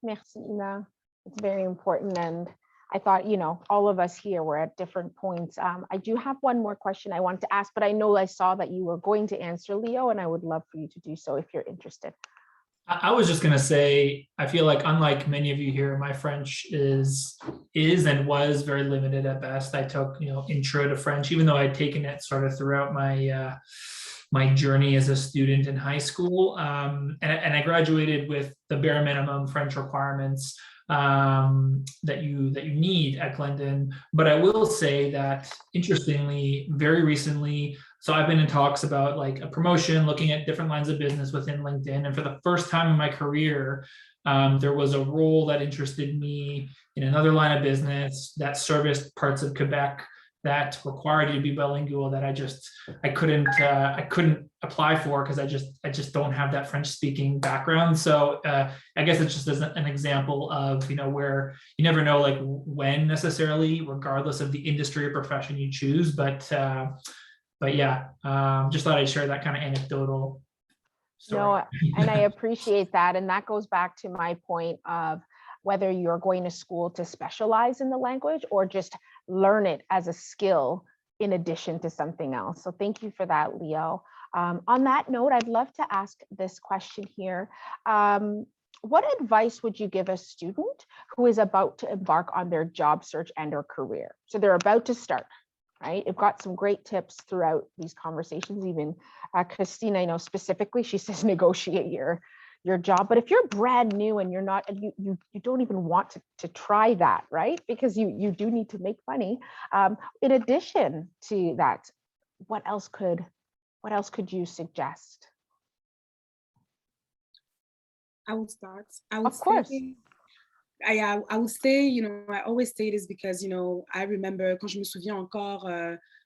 Merci, Ina. It's very important. And I thought, all of us here were at different points. I do have one more question I wanted to ask, but I know I saw that you were going to answer, Leo, and I would love for you to do so if you're interested. I was just going to say, I feel like unlike many of you here, my French is and was very limited at best. I took, intro to French, even though I'd taken it sort of throughout my my journey as a student in high school. And I graduated with the bare minimum French requirements that you need at Glendon. But I will say that, interestingly, very recently, so I've been in talks about like a promotion, looking at different lines of business within LinkedIn. And for the first time in my career, there was a role that interested me in another line of business that serviced parts of Quebec that required you to be bilingual, that I couldn't apply for because I just don't have that French speaking background. So I guess it's just as an example of, where you never know like when necessarily, regardless of the industry or profession you choose, but yeah, just thought I'd share that kind of anecdotal story. No, and I appreciate that. And that goes back to my point of whether you're going to school to specialize in the language or just learn it as a skill in addition to something else. So thank you for that, Leo. On that note, I'd love to ask this question here. What advice would you give a student who is about to embark on their job search and or career? So they're about to start, right? You've got some great tips throughout these conversations. Even Christine, I know specifically, she says negotiate your job. But if you're brand new and you're not, and you don't even want to try that, right? Because you do need to make money. In addition to that, what else could you suggest? I will start. I would Of course. I would say, I always say this because, I remember, quand je me souviens encore,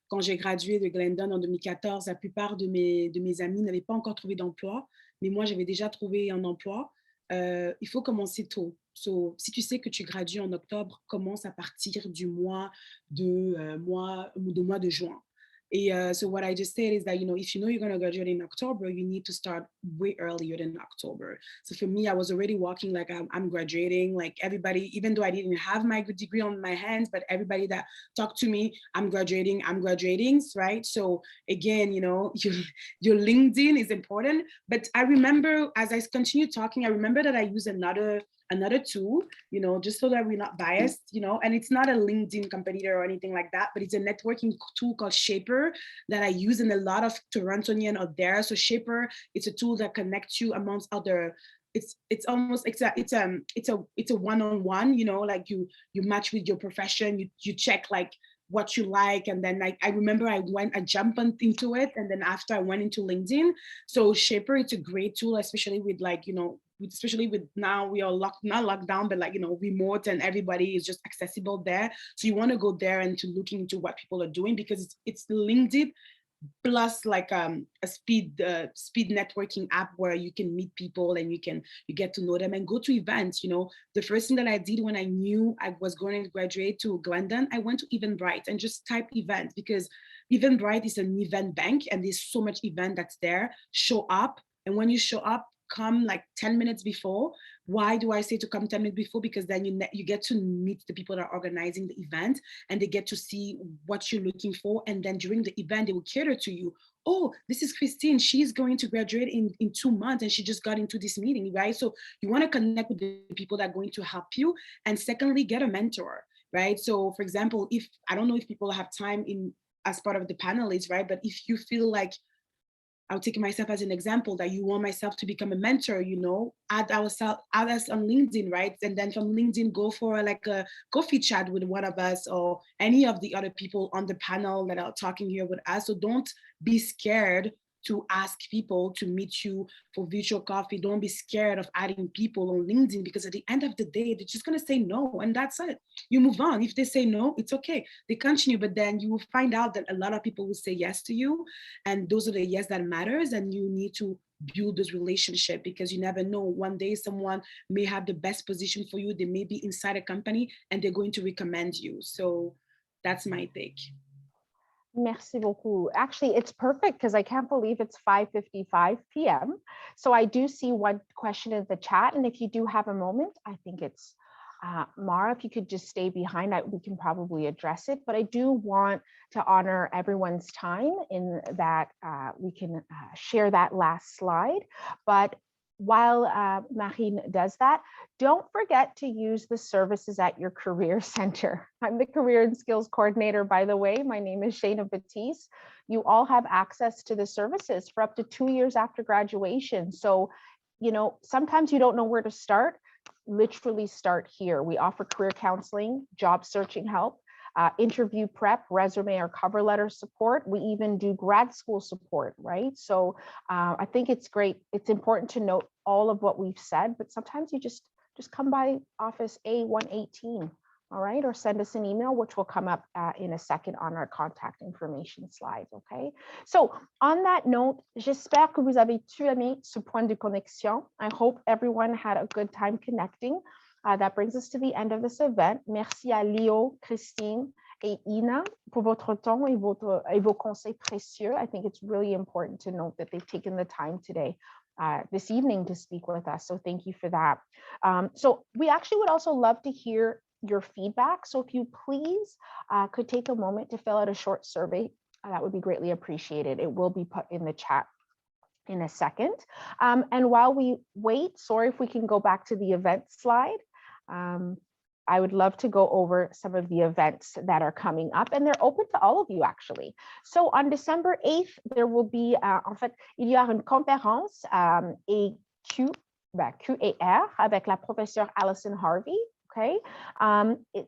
quand j'ai gradué de Glendon en 2014, la plupart de mes amis n'avaient pas encore trouvé d'emploi, mais moi, j'avais déjà trouvé un emploi. Il faut commencer tôt. So, si tu sais que tu gradues en octobre, commence à partir du mois de juin. So what I just said is that, if you know you're going to graduate in October, you need to start way earlier than October. So for me, I was already walking like I'm graduating, like everybody, even though I didn't have my good degree on my hands, but everybody that talked to me, I'm graduating, right? So again, your LinkedIn is important. But I remember as I continue talking, I remember that I use another tool, just so that we're not biased, and it's not a LinkedIn competitor or anything like that, but it's a networking tool called Shaper that I use, and a lot of Torontonians are there. So Shaper, it's a tool that connects you amongst other. It's a one-on-one, like you match with your profession, you check like what you like, and then I remember I jumped into it, and then after I went into LinkedIn. So Shaper, it's a great tool, especially with especially with now we are not locked down, but remote, and everybody is just accessible there. So you want to go there and to looking into what people are doing, because it's LinkedIn plus like a speed networking app where you can meet people and you get to know them and go to events. The first thing that I did when I knew I was going to graduate to Glendon, I went to Eventbrite and just typed event, because Eventbrite is an event bank and there's so much event that's there. Show up, and when you show up, come like 10 minutes before. Why do I say to come 10 minutes before? Because then you get to meet the people that are organizing the event, and they get to see what you're looking for. And then during the event, they will cater to you. Oh, this is Christine. She's going to graduate in 2 months and she just got into this meeting, right? So you want to connect with the people that are going to help you. And secondly, get a mentor, right? So for example, I don't know if people have time as part of the panelists, right? But if you feel like, I'll take myself as an example, that you want myself to become a mentor, add us on LinkedIn, right? And then from LinkedIn, go for like a coffee chat with one of us or any of the other people on the panel that are talking here with us. So don't be scared to ask people to meet you for virtual coffee. Don't be scared of adding people on LinkedIn, because at the end of the day, they're just going to say no, and that's it. You move on. If they say no, it's okay. They continue, but then you will find out that a lot of people will say yes to you, and those are the yes that matters, and you need to build this relationship, because you never know. One day someone may have the best position for you. They may be inside a company and they're going to recommend you. So that's my take. Merci beaucoup. Actually, it's perfect because I can't believe it's 5:55 p.m. So I do see one question in the chat. And if you do have a moment, I think it's Mara, if you could just stay behind, we can probably address it. But I do want to honor everyone's time in that we can share that last slide. But while Marine does that, don't forget to use the services at your career center. I'm the Career and Skills Coordinator, by the way. My name is Shayna Batiste. You all have access to the services for up to 2 years after graduation. So, sometimes you don't know where to start. Literally start here. We offer career counseling, job searching help, interview prep, resume or cover letter support. We even do grad school support, right? So I think it's great. It's important to note all of what we've said, but sometimes you just come by office A118, all right? Or send us an email, which will come up in a second on our contact information slide, okay? So on that note, j'espère que vous avez aimé ce point de connexion. I hope everyone had a good time connecting. That brings us to the end of this event. Merci à Leo, Christine, et Ina pour votre temps et vos conseils précieux. I think it's really important to note that they've taken the time today, this evening, to speak with us. So thank you for that. So we actually would also love to hear your feedback. So if you please could take a moment to fill out a short survey, that would be greatly appreciated. It will be put in the chat in a second. And while we wait, sorry if we can go back to the event slide. I would love to go over some of the events that are coming up, and they're open to all of you actually. So on December 8th, there will be, en fait, il y aura une conférence QAR avec la professeure Alison Harvey. Okay,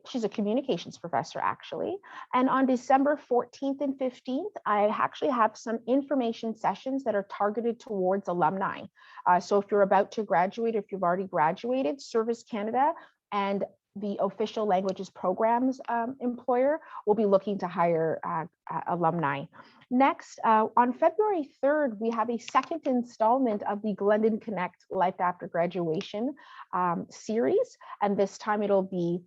she's a communications professor actually. And on December 14th and 15th, I actually have some information sessions that are targeted towards alumni. So if you're about to graduate, if you've already graduated, Service Canada and the official languages programs employer will be looking to hire alumni. Next, on February 3rd, we have a second installment of the Glendon Connect Life After Graduation series. And this time it'll be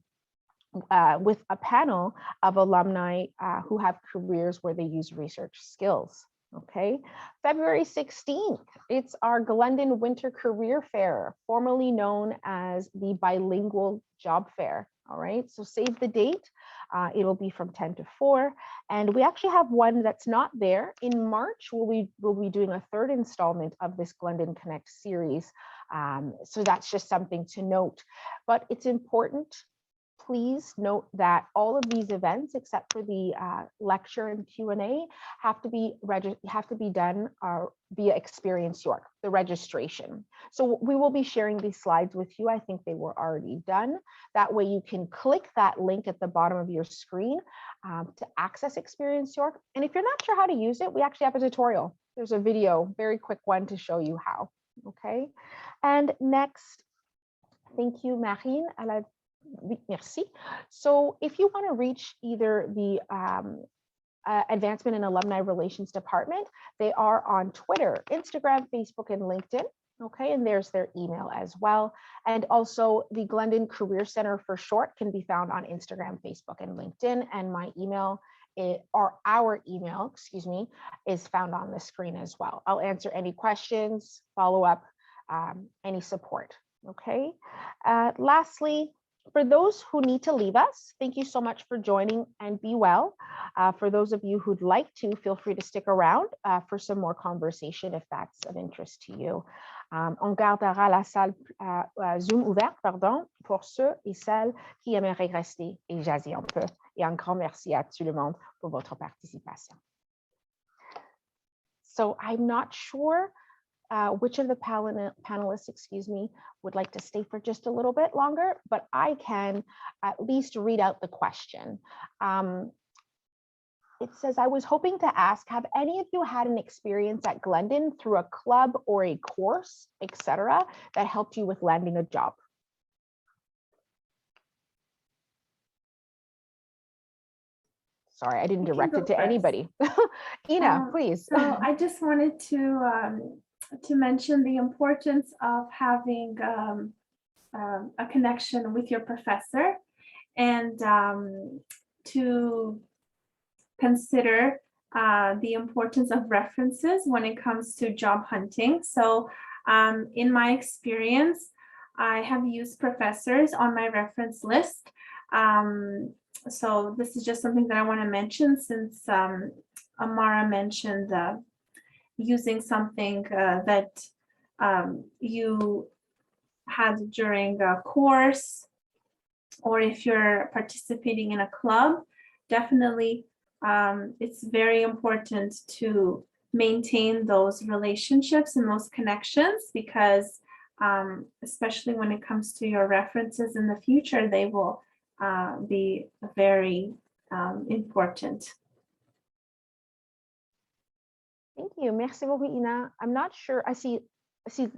with a panel of alumni who have careers where they use research skills. Okay, February 16th, it's our Glendon Winter Career Fair, formerly known as the Bilingual Job Fair. All right, so save the date. It'll be from 10 to 4. And we actually have one that's not there. In March, we'll be doing a third installment of this Glendon Connect series. So that's just something to note. But it's important, please note that all of these events, except for the lecture and Q&A, have to be done via Experience York, the registration. So we will be sharing these slides with you. I think they were already done. That way you can click that link at the bottom of your screen to access Experience York. And if you're not sure how to use it, we actually have a tutorial. There's a video, very quick one to show you how. Okay. And next, thank you, Marine. Merci. So if you want to reach either the Advancement and Alumni Relations Department, they are on Twitter, Instagram, Facebook, and LinkedIn. Okay, and there's their email as well. And also the Glendon Career Center for short can be found on Instagram, Facebook, and LinkedIn. And my email, or our email, excuse me, is found on the screen as well. I'll answer any questions, follow up, any support. Okay, lastly, for those who need to leave us, thank you so much for joining and be well. For those of you who'd like to, feel free to stick around for some more conversation if that's of interest to you. On gardera la salle Zoom ouverte, pardon, pour ceux et celles qui aimeraient rester et jaser un peu. Et un grand merci à tout le monde pour votre participation. So I'm not sure which of the panelists, excuse me, would like to stay for just a little bit longer, but I can at least read out the question. It says, I was hoping to ask, have any of you had an experience at Glendon through a club or a course, etc., that helped you with landing a job? Sorry, I didn't direct it to anybody. Ina, please. So I just wanted to mention the importance of having a connection with your professor, and to consider the importance of references when it comes to job hunting. So in my experience, I have used professors on my reference list. So this is just something that I want to mention, since Amara mentioned using something that you had during a course, or if you're participating in a club. Definitely, it's very important to maintain those relationships and those connections, because especially when it comes to your references in the future, they will be very important. Thank you. Merci beaucoup, Ina. I'm not sure. I see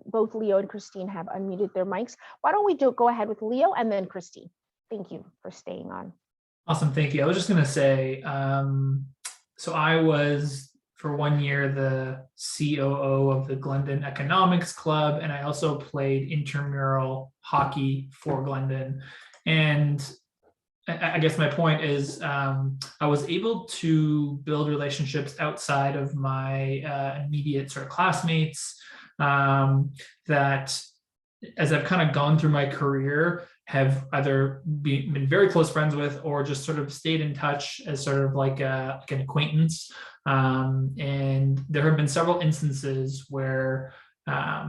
both Leo and Christine have unmuted their mics. Why don't we go ahead with Leo and then Christine? Thank you for staying on. Awesome. Thank you. I was just going to say, so I was for 1 year the COO of the Glendon Economics Club, and I also played intramural hockey for Glendon. And I guess my point is I was able to build relationships outside of my immediate sort of classmates that, as I've kind of gone through my career, have either been very close friends with or just sort of stayed in touch as sort of like an acquaintance. And there have been several instances where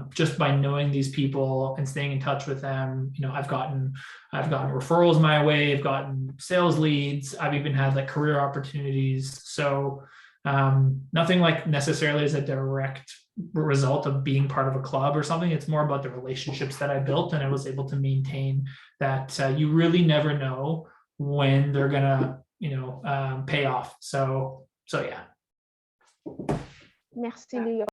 just by knowing these people and staying in touch with them, I've gotten referrals my way, I've gotten sales leads, I've even had like career opportunities. So nothing like necessarily as a direct result of being part of a club or something. It's more about the relationships that I built, and I was able to maintain that. You really never know when they're gonna, pay off. So yeah. Merci, Leo.